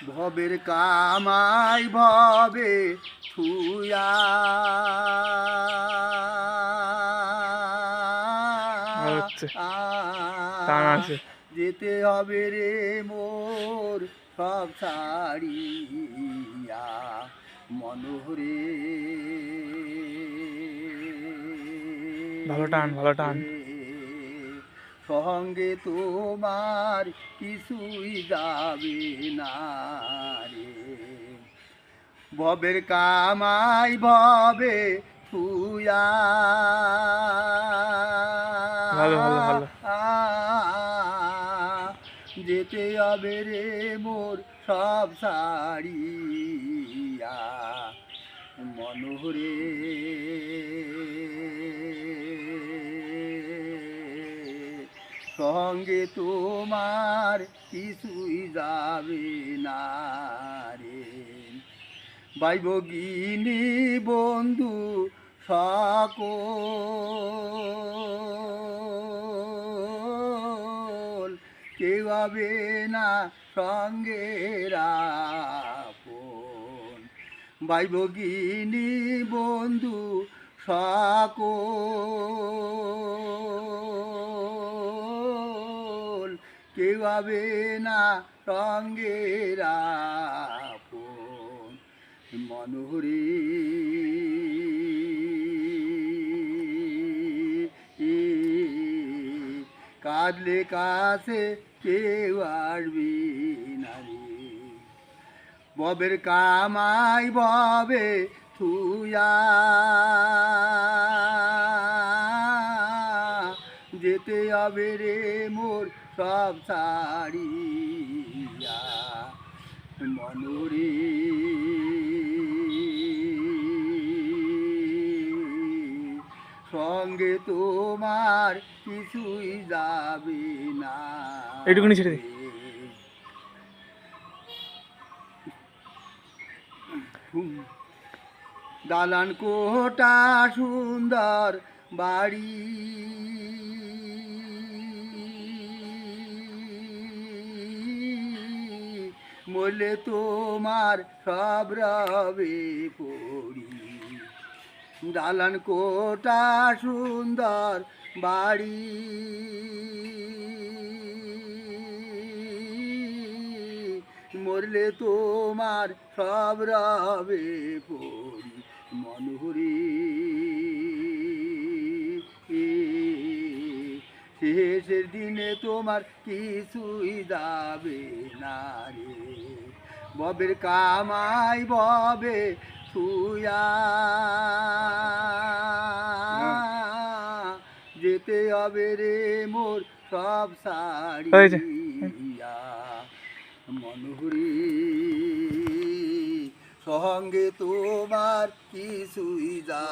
ভবের কামাই ভবে থুয়া যেতে হবে রে মোর সব ছাড়িয়া মনোহরে। ভালো টান, ভালো টান। সঙ্গে তোমার কিছুই যাবে না রে, ভবের কামাই ভবে থুয়া ভালো ভালো ভালো। যেতে হবে রে মোর সব ছাড়িয়া মনোহরে। সঙ্গে তোমার কিছুই যাবে না রে, ভাই ভগিনী বন্ধু সকল কেউ হবে না সঙ্গে আপন, ভাই ভগিনী বন্ধু সকল কেউ হবে না সঙ্গে আপন মনোহরি। কাঁদলে কাছে কেউ আসবি না রে, ভবের কামাই ভবে থুয়া যেতে হবে রে মোর সব ছাড়িয়া মনোহরি। সঙ্গে তোমার কিছুই যাবে না, এইটুকুনি ছেড়ে দে। দালান কোটা সুন্দর বাড়ি মরলে তোমার সব রবে পড়ি, দালান কোটা সুন্দর বাড়ি মরলে তোমার সব রবে পড়ি মনোহরি। শেষের দিনে তোমার কিছুই যাবে না রে, ভবের কামাই ভবে থুয়া যেতে হবে রে মোর সব ছাড়িয়া মনোহরি। সঙ্গে তোমার কিছুই যা